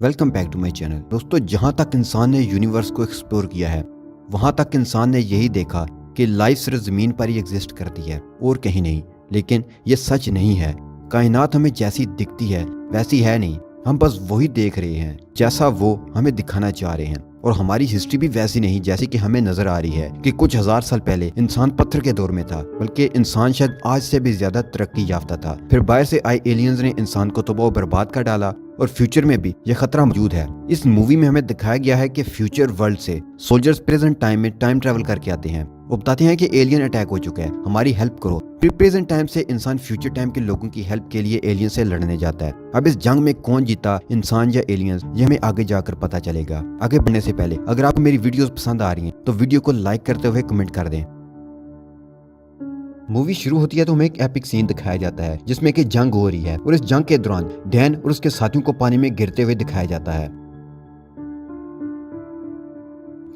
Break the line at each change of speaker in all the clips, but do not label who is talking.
Welcome back to my channel. दोस्तों, जहां तक इंसान ने यूनिवर्स को एक्सप्लोर किया है वहां तक इंसान ने यही देखा कि लाइफ सिर्फ ज़मीन पर ही एग्जिस्ट करती है और कहीं नहीं। लेकिन ये सच नहीं है। कायनात हमें जैसी दिखती है वैसी है नहीं। हम बस वही देख रहे हैं जैसा वो हमें दिखाना चाह रहे हैं, और हमारी हिस्ट्री भी वैसी नहीं जैसी कि हमें नजर आ रही है कि कुछ हजार साल पहले इंसान पत्थर के दौर में था, बल्कि इंसान शायद आज से भी ज्यादा तरक्की याफ्ता था। फिर बाहर से आए एलियंस ने इंसान को तबाह और बर्बाद कर डाला, और फ्यूचर में भी ये खतरा मौजूद है। इस मूवी में हमें दिखाया गया है कि फ्यूचर वर्ल्ड से सोल्जर्स प्रेजेंट टाइम में टाइम ट्रेवल करके आते हैं। वो बताते हैं कि एलियन अटैक हो चुका है, हमारी हेल्प करो। फिर प्रेजेंट टाइम से इंसान फ्यूचर टाइम के लोगों की हेल्प के लिए एलियन से लड़ने जाता है। अब इस जंग में कौन जीता, इंसान या एलियंस, ये हमें आगे जाकर पता चलेगा। आगे बढ़ने से पहले अगर आपको मेरी वीडियोस पसंद आ रही हैं तो वीडियो को लाइक करते हुए कमेंट कर दें। मूवी शुरू होती है तो हमें एक एपिक सीन दिखाया जाता है जिसमें कि जंग हो रही है, और इस जंग के दौरान डैन और उसके साथियों को पानी में गिरते हुए दिखाया जाता है।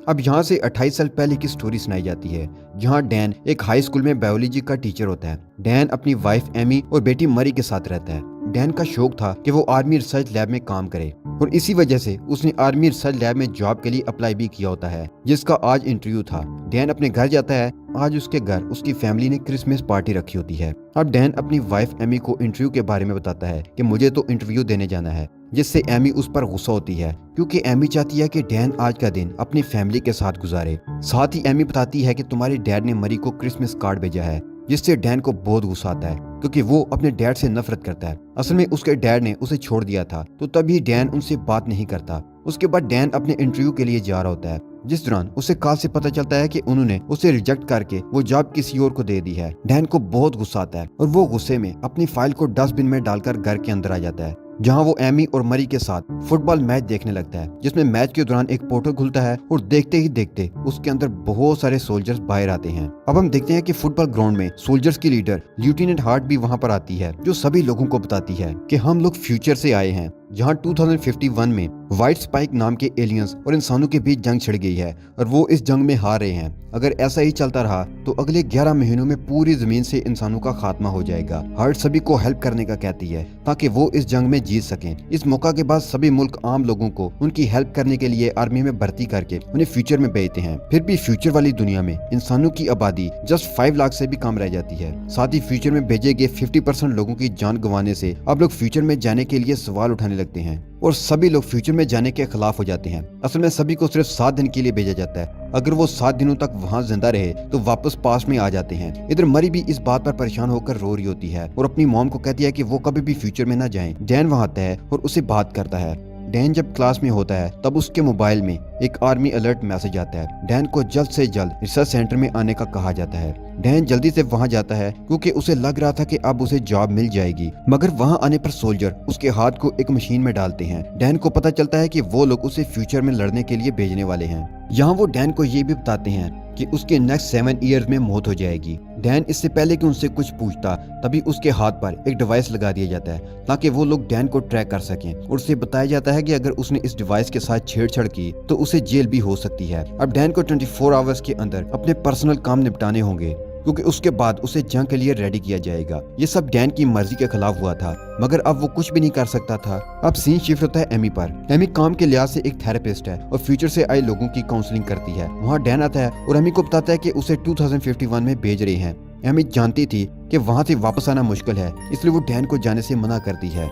अब यहाँ से 28 साल पहले की स्टोरी सुनाई जाती है, जहाँ डैन एक हाई स्कूल में बायोलॉजी का टीचर होता है। डैन अपनी वाइफ एमी और बेटी मरी के साथ रहता है। डैन का शौक था कि वो आर्मी रिसर्च लैब में काम करे, और इसी वजह से उसने आर्मी रिसर्च लैब में जॉब के लिए अप्लाई भी किया होता है, जिसका आज इंटरव्यू था। डैन अपने घर जाता है। आज उसके घर उसकी फैमिली ने क्रिसमस पार्टी रखी होती है। अब डैन अपनी वाइफ एमी को इंटरव्यू के बारे में बताता है कि मुझे तो इंटरव्यू देने जाना है, जिससे एमी उस पर गुस्सा होती है, क्योंकि एमी चाहती है कि डैन आज का दिन अपनी फैमिली के साथ गुजारे। साथ ही एमी बताती है कि तुम्हारे डैड ने मरी को क्रिसमस कार्ड भेजा है, जिससे डैन को बहुत गुस्सा आता है, क्योंकि वो अपने डैड से नफरत करता है। असल में उसके डैड ने उसे छोड़ दिया था, तो तभी डैन उनसे बात नहीं करता। उसके बाद डैन अपने इंटरव्यू के लिए जा रहा होता है, जिस दौरान उसे कॉल से पता चलता है कि उन्होंने उसे रिजेक्ट करके वो जॉब किसी और को दे दी है। डैन को बहुत गुस्सा आता है, और वो गुस्से में अपनी फाइल को डस्टबिन में डालकर घर के अंदर आ जाता है, जहां वो एमी और मरी के साथ फुटबॉल मैच देखने लगता है, जिसमें मैच के दौरान एक पोर्टल खुलता है, और देखते ही देखते उसके अंदर बहुत सारे सोल्जर्स बाहर आते हैं। अब हम देखते हैं कि फुटबॉल ग्राउंड में सोल्जर्स की लीडर लेफ्टिनेंट हार्ट भी वहां पर आती है, जो सभी लोगों को बताती है कि हम लोग फ्यूचर से आए हैं, जहां 2051 में व्हाइट स्पाइक नाम के एलियंस और इंसानों के बीच जंग छिड़ गई है, और वो इस जंग में हार रहे हैं। अगर ऐसा ही चलता रहा तो अगले 11 महीनों में पूरी जमीन से इंसानों का खात्मा हो जाएगा। हार्ट सभी को हेल्प करने का कहती है ताकि वो इस जंग में जीत सकें। इस मौका के बाद सभी मुल्क आम लोगों को उनकी हेल्प करने के लिए आर्मी में भर्ती करके उन्हें फ्यूचर में भेजते हैं। फिर भी फ्यूचर वाली दुनिया में इंसानों की आबादी जस्ट 5 लाख से भी कम रह जाती है। साथ ही फ्यूचर में भेजे गए 50% लोगों की जान गंवाने से अब लोग फ्यूचर में जाने के लिए सवाल उठाने लगते हैं, और सभी लोग फ्यूचर में जाने के खिलाफ हो जाते हैं। असल में सभी को सिर्फ 7 दिन के लिए भेजा जाता है। अगर वो 7 दिनों तक वहाँ जिंदा रहे तो वापस पास में आ जाते हैं। इधर मरी भी इस बात पर परेशान होकर रो रही होती है, और अपनी मॉम को कहती है कि वो कभी भी फ्यूचर में ना जाएं। डैन वहाँ आता है और उसे बात करता है। डैन जब क्लास में होता है तब उसके मोबाइल में एक आर्मी अलर्ट मैसेज आता है। डैन को जल्द से जल्द रिसर्च सेंटर में आने का कहा जाता है। डैन जल्दी से वहां जाता है, क्योंकि उसे लग रहा था कि अब उसे जॉब मिल जाएगी, मगर वहां आने पर सोल्जर उसके हाथ को एक मशीन में डालते हैं। डैन को पता चलता है कि वो लोग उसे फ्यूचर में लड़ने के लिए भेजने वाले हैं। यहाँ वो डैन को ये भी बताते हैं कि उसके नेक्स्ट 7 ईयर्स में मौत हो जाएगी। डैन इससे पहले कि उनसे कुछ पूछता तभी उसके हाथ पर एक डिवाइस लगा दिया जाता है, ताकि वो लोग डैन को ट्रैक कर सकें, और उसे बताया जाता है कि अगर उसने इस डिवाइस के साथ छेड़छाड़ की तो उसे जेल भी हो सकती है। अब डैन को 24 आवर्स के अंदर अपने पर्सनल काम निपटाने होंगे, क्योंकि उसके बाद उसे जंग के लिए रेडी किया जाएगा। ये सब डैन की मर्जी के खिलाफ हुआ था, मगर अब वो कुछ भी नहीं कर सकता था। अब सीन शिफ्ट होता है एमी पर। एमी काम के लिहाज से एक थेरेपिस्ट है और फ्यूचर से आए लोगों की काउंसलिंग करती है। वहाँ डैन आता है और एमी को बताता है कि उसे 2051 में भेज रहे हैं। एमी जानती थी कि वहाँ से वापस आना मुश्किल है, इसलिए वो डैन को जाने से मना करती है,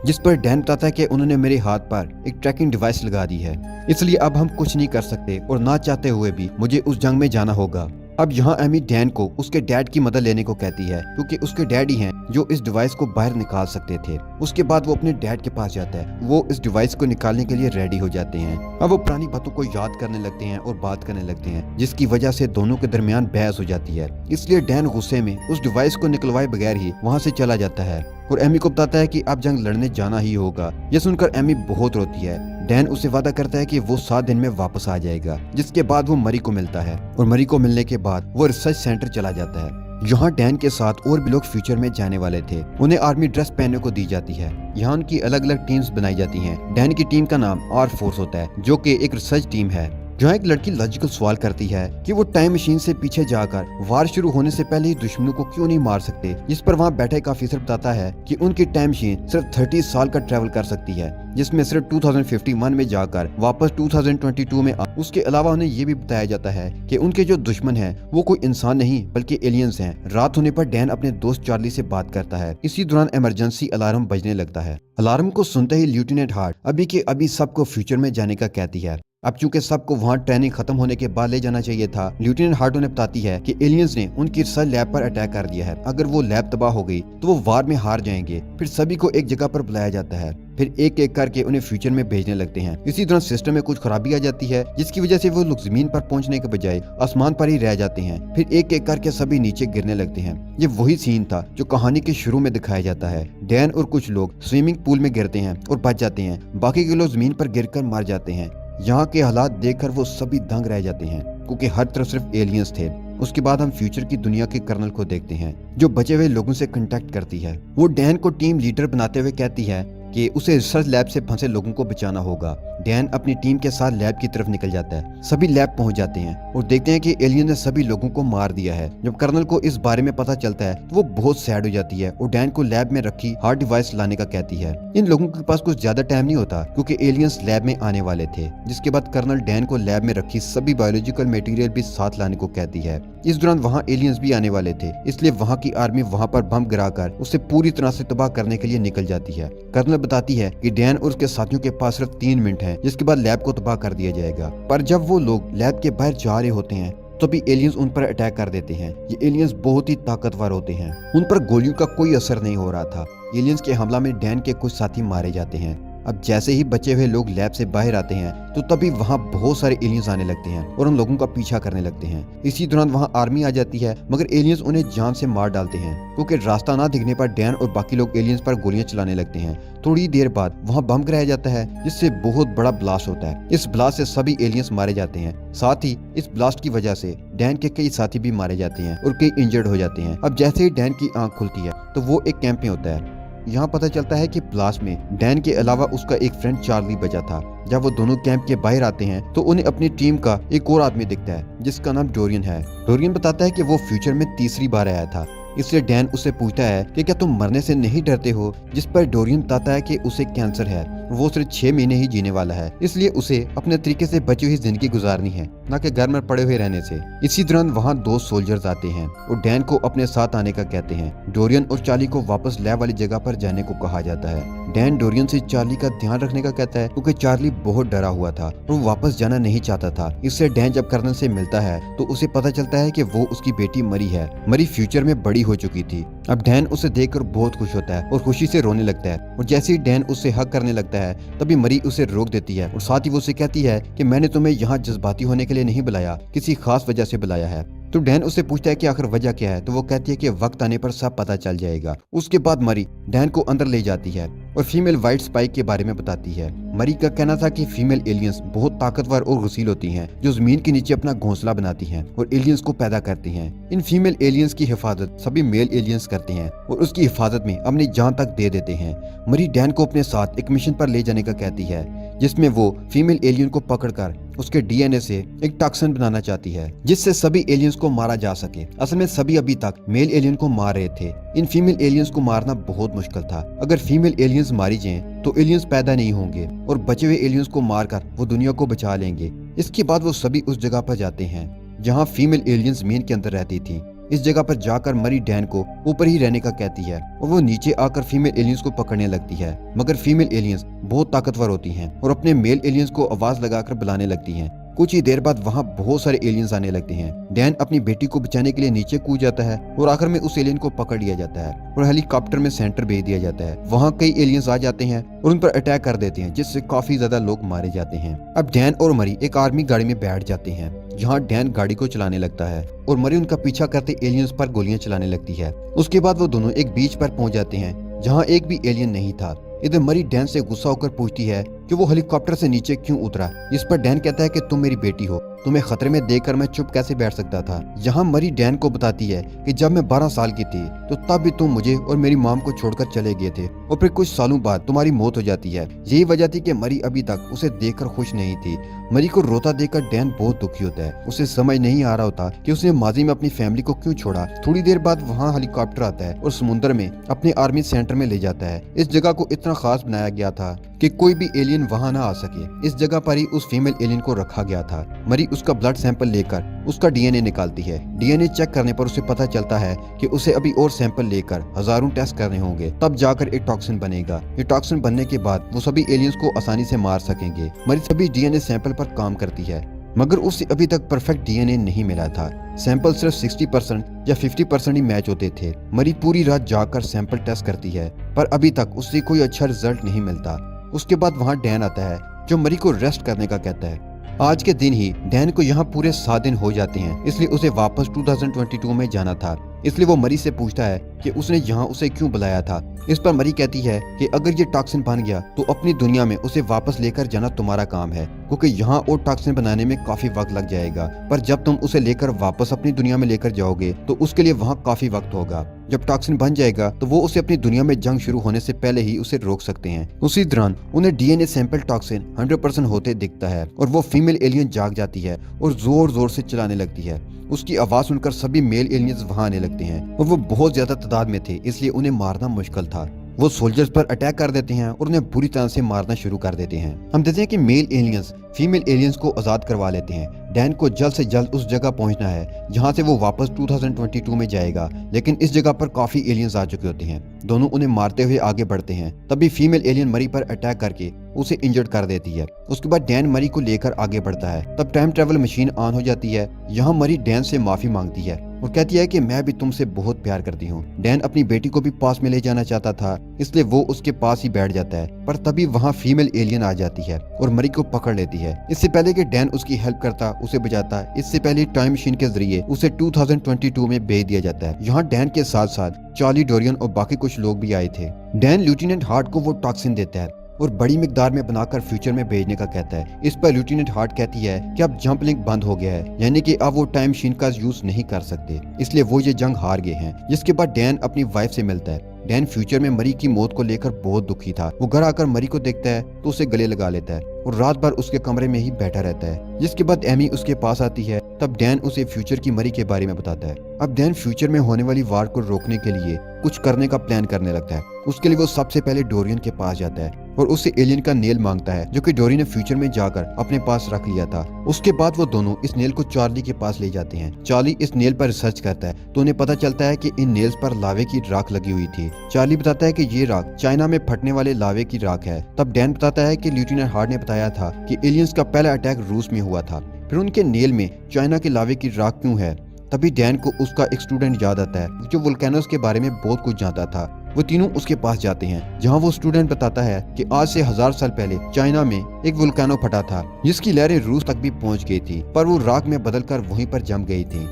जिस पर डैन बताता है कि उन्होंने मेरे हाथ पर एक ट्रैकिंग डिवाइस लगा दी है, इसलिए अब हम कुछ नहीं कर सकते, और ना चाहते हुए भी मुझे उस जंग में जाना होगा। अब यहाँ एमी डैन को उसके डैड की मदद लेने को कहती है, क्योंकि उसके डैड ही हैं जो इस डिवाइस को बाहर निकाल सकते थे। उसके बाद वो अपने डैड के पास जाता है। वो इस डिवाइस को निकालने के लिए रेडी हो जाते हैं। अब वो पुरानी बातों को याद करने लगते हैं और बात करने लगते हैं, जिसकी वजह से दोनों के दरमियान बहस हो जाती है। इसलिए डैन गुस्से में उस डिवाइस को निकलवाए बगैर ही वहाँ से चला जाता है, और एमी को बताता है कि अब जंग लड़ने जाना ही होगा। यह सुनकर एमी बहुत रोती है। डैन उसे वादा करता है कि वो 7 दिन में वापस आ जाएगा, जिसके बाद वो मरी को मिलता है, और मरी को मिलने के बाद वो रिसर्च सेंटर चला जाता है। यहाँ डैन के साथ और भी लोग फ्यूचर में जाने वाले थे। उन्हें आर्मी ड्रेस पहनने को दी जाती है। यहाँ उनकी अलग अलग टीम्स बनाई जाती हैं। डैन की टीम का नाम आर फोर्स होता है, जो कि एक रिसर्च टीम है। जहाँ एक लड़की लॉजिकल सवाल करती है कि वो टाइम मशीन से पीछे जाकर वार शुरू होने से पहले ही दुश्मनों को क्यों नहीं मार सकते, जिस पर वहाँ बैठा एक ऑफिसर बताता है कि उनकी टाइम मशीन सिर्फ 30 साल का ट्रेवल कर सकती है, जिसमें सिर्फ 2051 में जाकर वापस 2022 में उसके अलावा उन्हें ये भी बताया जाता है कि उनके जो दुश्मन हैं वो कोई इंसान नहीं बल्कि एलियंस हैं। रात होने पर डैन अपने दोस्त चार्ली से बात करता है। इसी दौरान इमरजेंसी अलार्म बजने लगता है। अलार्म को सुनते ही लेफ्टिनेंट हार्ट अभी के अभी सबको फ्यूचर में जाने का कहती है। अब चूंकि सबको वहां ट्रेनिंग खत्म होने के बाद ले जाना चाहिए था, लेफ्टिनेंट हार्ट उन्हें बताती है कि एलियंस ने उनकी रिसर्च लैब पर अटैक कर दिया है। अगर वो लैब तबाह हो गई तो वो वार में हार जाएंगे। फिर सभी को एक जगह पर बुलाया जाता है, फिर एक एक करके उन्हें फ्यूचर में भेजने लगते हैं। इसी दौरान सिस्टम में कुछ खराबी आ जाती है, जिसकी वजह से वो लोग जमीन पर पहुंचने के बजाय आसमान पर ही रह जाते हैं। फिर एक एक करके सभी नीचे गिरने लगते हैं। ये वही सीन था जो कहानी के शुरू में दिखाया जाता है। डैन और कुछ लोग स्विमिंग पूल में गिरते हैं और बच जाते हैं, बाकी के लोग जमीन पर गिरकर मर जाते हैं। यहाँ के हालात देखकर वो सभी दंग रह जाते हैं, क्योंकि हर तरफ सिर्फ एलियंस थे। उसके बाद हम फ्यूचर की दुनिया के कर्नल को देखते हैं, जो बचे हुए लोगों से कांटेक्ट करती है। वो डैन को टीम लीडर बनाते हुए कहती है कि उसे रिसर्च लैब से फंसे लोगों को बचाना होगा। डैन अपनी टीम के साथ लैब की तरफ निकल जाता है। सभी लैब पहुंच जाते हैं और देखते हैं कि एलियन ने सभी लोगों को मार दिया है। जब कर्नल को इस बारे में पता चलता है तो वो बहुत सैड हो जाती है और डैन को लैब में रखी हार्ड डिवाइस लाने का कहती है। इन लोगों के पास कुछ ज्यादा टाइम नहीं होता, क्योंकि एलियंस लैब में आने वाले थे। जिसके बाद कर्नल डैन को लैब में रखी सभी बायोलॉजिकल मटेरियल भी साथ लाने को कहती है। इस दौरान वहाँ एलियंस भी आने वाले थे, इसलिए वहाँ की आर्मी वहाँ पर बम गिराकर उसे पूरी तरह से तबाह करने के लिए निकल जाती है। कर्नल बताती है कि डैन और उसके साथियों के पास सिर्फ 3 मिनट हैं, जिसके बाद लैब को तबाह कर दिया जाएगा। पर जब वो लोग लैब के बाहर जा रहे होते हैं तो भी एलियंस उन पर अटैक कर देते हैं। ये एलियंस बहुत ही ताकतवर होते हैं, उन पर गोलियों का कोई असर नहीं हो रहा था। एलियंस के हमला में डैन के कुछ साथी मारे जाते हैं। अब जैसे ही बचे हुए लोग लैब से बाहर आते हैं तो तभी वहाँ बहुत सारे एलियंस आने लगते हैं और उन लोगों का पीछा करने लगते हैं। इसी दौरान वहाँ आर्मी आ जाती है, मगर एलियंस उन्हें जान से मार डालते हैं, क्योंकि रास्ता ना दिखने पर डैन और बाकी लोग एलियंस पर गोलियां चलाने लगते हैं। थोड़ी देर बाद वहाँ बम गिराया जाता है, जिससे बहुत बड़ा ब्लास्ट होता है। इस ब्लास्ट से सभी एलियंस मारे जाते हैं। साथ ही इस ब्लास्ट की वजह से डैन के कई साथी भी मारे जाते हैं और कई इंजर्ड हो जाते हैं। अब जैसे ही डैन की आंख खुलती है तो वो एक कैंप में होता है। यहाँ पता चलता है कि ब्लास्ट में डैन के अलावा उसका एक फ्रेंड चार्ली बचा था। जब वो दोनों कैंप के बाहर आते हैं तो उन्हें अपनी टीम का एक और आदमी दिखता है, जिसका नाम डोरियन है। डोरियन बताता है कि वो फ्यूचर में तीसरी बार आया था, इसलिए डैन उससे पूछता है कि क्या तुम मरने से नहीं डरते हो, जिस पर डोरियन बताता है कि उसे कैंसर है, वो सिर्फ 6 महीने ही जीने वाला है, इसलिए उसे अपने तरीके से बची हुई जिंदगी गुजारनी है, न कि घर में पड़े हुए रहने से। इसी दौरान वहाँ 2 सोल्जर्स आते हैं और डैन को अपने साथ आने का कहते हैं। डोरियन और चार्ली को वापस लैब वाली जगह पर जाने को कहा जाता है। डैन डोरियन से चार्ली का ध्यान रखने का कहता है, क्योंकि चार्ली बहुत डरा हुआ था और वो वापस जाना नहीं चाहता था। इससे डैन जब कर्नल से मिलता है तो उसे पता चलता है कि वो उसकी बेटी मरी है। मरी फ्यूचर में बड़ी हो चुकी थी। अब डैन उसे देखकर बहुत खुश होता है और खुशी से रोने लगता है, और जैसे ही डैन उससे हक करने लगता है तभी मरी उसे रोक देती है और साथ ही वो उसे कहती है कि मैंने तुम्हें यहाँ जज्बाती होने के लिए नहीं बुलाया, किसी खास वजह से बुलाया है। तो डैन उससे पूछता है कि आखिर वजह क्या है, तो वो कहती है कि वक्त आने पर सब पता चल जाएगा। उसके बाद मरी डैन को अंदर ले जाती है और फीमेल व्हाइट स्पाइक के बारे में बताती है। मरी का कहना था कि फीमेल एलियंस बहुत ताकतवर और गुसील होती हैं, जो जमीन के नीचे अपना घोंसला बनाती हैं और एलियंस को पैदा करती हैं। इन फीमेल एलियंस की हिफाजत सभी मेल एलियंस करते हैं और उसकी हिफाजत में अपनी जान तक दे देते हैं। मरी डैन को अपने साथ एक मिशन पर ले जाने का कहती है, जिसमें वो फीमेल एलियन को पकड़कर उसके डीएनए से एक टॉक्सिन बनाना चाहती है, जिससे सभी एलियंस को मारा जा सके। असल में सभी अभी तक मेल एलियन को मार रहे थे। इन फीमेल एलियंस को मारना बहुत मुश्किल था। अगर फीमेल एलियंस मारी जाएं तो एलियंस पैदा नहीं होंगे और बचे हुए एलियंस को मारकर वो दुनिया को बचा लेंगे। इसके बाद वो सभी उस जगह पर जाते हैं जहाँ फीमेल एलियंस जमीन के अंदर रहती थी। इस जगह पर जाकर मरी डैन को ऊपर ही रहने का कहती है और वो नीचे आकर फीमेल एलियंस को पकड़ने लगती है, मगर फीमेल एलियंस बहुत ताकतवर होती हैं और अपने मेल एलियंस को आवाज लगाकर बुलाने लगती हैं। कुछ ही देर बाद वहाँ बहुत सारे एलियंस आने लगते हैं। डैन अपनी बेटी को बचाने के लिए नीचे कूद जाता है और आखिर में उस एलियन को पकड़ लिया जाता है और हेलीकॉप्टर में सेंटर भेज दिया जाता है। वहाँ कई एलियंस आ जाते हैं और उन पर अटैक कर देते हैं, जिससे काफी ज्यादा लोग मारे जाते हैं। अब डैन और मरी एक आर्मी गाड़ी में बैठ जाते हैं, जहाँ डैन गाड़ी को चलाने लगता है और मरी उनका पीछा करते एलियंस पर गोलियां चलाने लगती है। उसके बाद वो दोनों एक बीच पर पहुंच जाते हैं जहाँ एक भी एलियन नहीं था। इधर मरी डैन से गुस्सा होकर पूछती है कि वो हेलीकॉप्टर से नीचे क्यों उतरा, इस पर डैन कहता है कि तुम मेरी बेटी हो तुम्हें खतरे में देखकर मैं चुप कैसे बैठ सकता था। यहाँ मरी डैन को बताती है कि जब मैं 12 साल की थी तो तब भी तुम मुझे और मेरी मॉम को छोड़कर चले गए थे और फिर कुछ सालों बाद तुम्हारी मौत हो जाती है। यही वजह थी कि मरी अभी तक उसे देखकर खुश नहीं थी। मरी को रोता देखकर डैन बहुत दुखी होता है। उसे समझ नहीं आ रहा होता कि उसने माजी में अपनी फैमिली को क्यों छोड़ा। थोड़ी देर बाद वहाँ हेलीकॉप्टर आता है और समुद्र में अपने आर्मी सेंटर में ले जाता है। इस जगह को इतना खास बनाया गया था कि कोई भी एलियन वहाँ ना आ सके। इस जगह पर ही उस फीमेल एलियन को रखा गया था। मरी उसका ब्लड सैंपल लेकर उसका डीएनए निकालती है। डीएनए चेक करने पर उसे पता चलता है कि उसे अभी और सैंपल लेकर हजारों टेस्ट करने होंगे, तब जाकर एक टॉक्सिन बनेगा। ये टॉक्सिन बनने के बाद वो सभी एलियंस को आसानी से मार सकेंगे। मरी सभी डीएनए सैंपल पर काम करती है, मगर उसे अभी तक परफेक्ट डीएनए नहीं मिला था। सैंपल सिर्फ 60% या 50% ही मैच होते थे। मरी पूरी रात जाकर सैंपल टेस्ट करती है, पर अभी तक उससे कोई अच्छा रिजल्ट नहीं मिलता। उसके बाद वहाँ डैन आता है जो मरी को रेस्ट करने का कहता है। आज के दिन ही डैन को यहाँ पूरे 7 दिन हो जाते हैं, इसलिए उसे वापस 2022 में जाना था। इसलिए वो मरी से पूछता है कि उसने यहाँ उसे क्यों बुलाया था। इस पर मरी कहती है कि अगर ये टॉक्सिन बन गया तो अपनी दुनिया में उसे वापस लेकर जाना तुम्हारा काम है, क्योंकि यहाँ और टॉक्सिन बनाने में काफी वक्त लग जाएगा। पर जब तुम उसे लेकर वापस अपनी दुनिया में लेकर जाओगे तो उसके लिए वहाँ काफी वक्त होगा। जब टॉक्सिन बन जाएगा तो वो उसे अपनी दुनिया में जंग शुरू होने से पहले ही उसे रोक सकते हैं। उसी दौरान उन्हें डीएनए सैंपल टॉक्सिन 100% होते दिखता है और वो फीमेल एलियन जाग जाती है और जोर जोर से चिल्लाने लगती है। उसकी आवाज सुनकर सभी मेल एलियंस वहां आने लगते हैं और वो बहुत ज्यादा तादाद में थे, इसलिए उन्हें मारना मुश्किल था। वो सोल्जर्स पर अटैक कर देते हैं और उन्हें बुरी तरह से मारना शुरू कर देते हैं। हम देखते हैं कि मेल एलियंस फीमेल एलियंस को आजाद करवा लेते हैं। डैन को जल्द से जल्द उस जगह पहुंचना है जहां से वो वापस 2022 में जाएगा, लेकिन इस जगह पर काफी एलियंस आ चुके होते हैं। दोनों उन्हें मारते हुए आगे बढ़ते हैं। तभी फीमेल एलियन मरी पर अटैक करके उसे इंजर्ड कर देती है। उसके बाद डैन मरी को लेकर आगे बढ़ता है। तब टाइम ट्रेवल मशीन ऑन हो जाती है। यहाँ मरी डैन से माफी मांगती है और कहती है कि मैं भी तुमसे बहुत प्यार करती हूँ। डैन अपनी बेटी को भी पास में ले जाना चाहता था, इसलिए वो उसके पास ही बैठ जाता है। पर तभी वहाँ फीमेल एलियन आ जाती है और मरी को पकड़ लेती है। इससे पहले कि डैन उसकी हेल्प करता, उसे बचाता, इससे पहले टाइम मशीन के जरिए उसे 2022 में भेज दिया जाता है। यहाँ डैन के साथ साथ चार्ली, डोरियन और बाकी कुछ लोग भी आए थे। डैन लेफ्टिनेंट हार्ट को वो टॉक्सिन देता है और बड़ी मिकदार में बनाकर फ्यूचर में भेजने का कहता है। इस पर लेफ्टिनेंट हार्ट कहती है कि अब जंप लिंक बंद हो गया है, यानी कि अब वो टाइम मशीन का यूज नहीं कर सकते, इसलिए वो ये जंग हार गए हैं। जिसके बाद डैन अपनी वाइफ से मिलता है। डैन फ्यूचर में मरी की मौत को लेकर बहुत दुखी था। वो घर आकर मरी को देखता है तो उसे गले लगा लेता है और रात भर उसके कमरे में ही बैठा रहता है। जिसके बाद एमी उसके पास आती है। तब डैन उसे फ्यूचर की मरी के बारे में बताता है। अब डैन फ्यूचर में होने वाली वार को रोकने के लिए कुछ करने का प्लान करने लगता है। उसके लिए वो सबसे पहले डोरियन के पास जाता है और उससे एलियन का नेल मांगता है, जो कि डोरियन ने फ्यूचर में जाकर अपने पास रख लिया था। उसके बाद वो दोनों इस नेल को चार्ली के पास ले जाते हैं। चार्ली इस नेल पर रिसर्च करता है तो उन्हें पता चलता है कि इन नेल्स पर लावे की राख लगी हुई थी। चार्ली बताता है कि ये राख चाइना में फटने वाले लावे की राख है। तब डैन बताता है कि लेफ्टिनेंट हार्ट ने बताया था कि एलियंस का पहला अटैक रूस में हुआ था, फिर उनके नेल में चाइना के लावे की राख क्यों है। तभी डैन को उसका एक स्टूडेंट याद आता है जो वोल्केनोस के बारे में बहुत कुछ जानता था। वो तीनों उसके पास जाते हैं, जहां वो स्टूडेंट बताता है कि आज से 1000 साल पहले चाइना में एक वोल्केनो फटा था जिसकी लहरें रूस तक भी पहुंच गई थी, पर वो राख में बदलकर वहीं पर जम गई थी।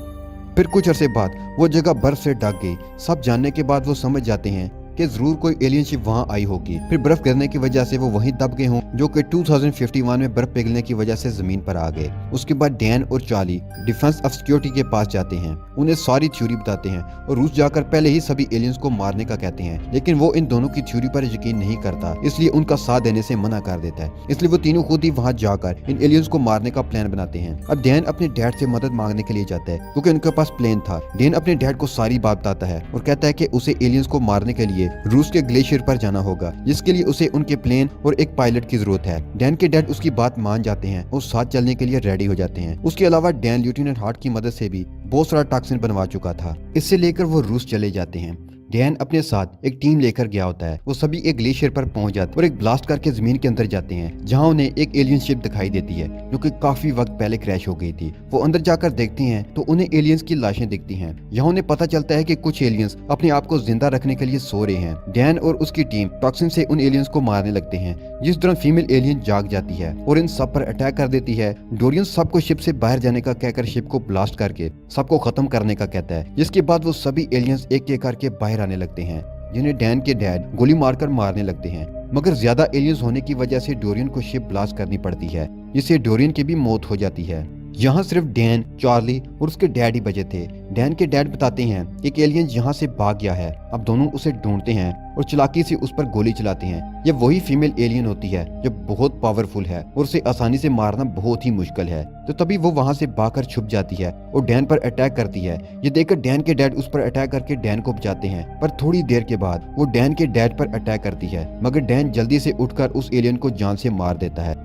फिर कुछ अरसे बाद वो जगह बर्फ से ढक गई। सब जानने के बाद वो समझ जाते हैं कि जरूर कोई एलियन शिप वहां आई होगी। फिर बर्फ गिरने की वजह से वो वहीं दब गए हों, जो कि 2051 में बर्फ पिघलने की वजह से जमीन पर आ गए। उसके बाद डैन और चार्ली डिफेंस ऑफ सिक्योरिटी के पास जाते हैं, उन्हें सारी थ्योरी बताते हैं और रूस जाकर पहले ही सभी एलियंस को मारने का कहते हैं, लेकिन वो इन दोनों की थ्योरी पर यकीन नहीं करता, इसलिए उनका साथ देने से मना कर देता है। इसलिए वो तीनों खुद ही वहां जाकर इन एलियंस को मारने का प्लान बनाते हैं। अब डैन अपने डैड से मदद मांगने के लिए जाता है क्योंकि उनके पास प्लेन था। डैन अपने डैड को सारी बात बताता है और कहता है कि उसे एलियंस को मारने के लिए रूस के ग्लेशियर पर जाना होगा, जिसके लिए उसे उनके प्लेन और एक पायलट की जरूरत है। डैन के डैड उसकी बात मान जाते हैं और साथ चलने के लिए रेडी हो जाते हैं। उसके अलावा डैन लेफ्टिनेंट हार्ट की मदद से भी बहुत सारा टॉक्सिन बनवा चुका था। इससे लेकर वो रूस चले जाते हैं। डैन अपने साथ एक टीम लेकर गया होता है। वो सभी एक ग्लेशियर पर पहुंच जाते और एक ब्लास्ट करके जमीन के अंदर जाते हैं, जहां उन्हें एक एलियन शिप दिखाई देती है जो कि काफी वक्त पहले क्रैश हो गई थी। वो अंदर जाकर देखते हैं तो उन्हें एलियंस की लाशें दिखती हैं। यहाँ उन्हें पता चलता है कि कुछ एलियंस अपने आप को जिंदा रखने के लिए सो रहे हैं। डैन और उसकी टीम टॉक्सिन से उन एलियंस को मारने लगते हैं, जिस दौरान फीमेल एलियन जाग जाती है और इन सब पर अटैक कर देती है। डोरियन सबको शिप से बाहर जाने का कहकर शिप को ब्लास्ट करके सबको खत्म करने का कहता है। जिसके बाद वो सभी एलियंस एक एक करके बाहर आने लगते हैं, जिन्हें डैन के डैड गोली मारकर मारने लगते हैं। मगर ज्यादा एलियंस होने की वजह से डोरियन को शिप ब्लास्ट करनी पड़ती है, जिससे डोरियन की भी मौत हो जाती है। यहाँ सिर्फ डैन, चार्ली और उसके डैड ही बचे थे। डैन के डैड बताते हैं कि एक एलियन यहाँ से भाग गया है। अब दोनों उसे ढूंढते हैं और चालाकी से उस पर गोली चलाते हैं। ये वही फीमेल एलियन होती है जो बहुत पावरफुल है और उसे आसानी से मारना बहुत ही मुश्किल है। तो तभी वो वहाँ से भागकर छुप जाती है और डैन पर अटैक करती है। ये देखकर डैन के डैड उस पर अटैक करके डैन को बचाते हैं, पर थोड़ी देर के बाद वो डैन के डैड पर अटैक करती है, मगर डैन जल्दी से उठकर उस एलियन को जान से मार देता है।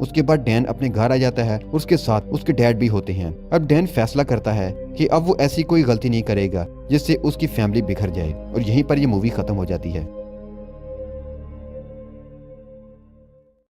उसके बाद डैन अपने घर आ जाता है और उसके साथ उसके डैड भी होते हैं। अब डैन फैसला करता है कि अब वो ऐसी कोई गलती नहीं करेगा जिससे उसकी फैमिली बिखर जाए, और यहीं पर ये मूवी खत्म हो जाती है।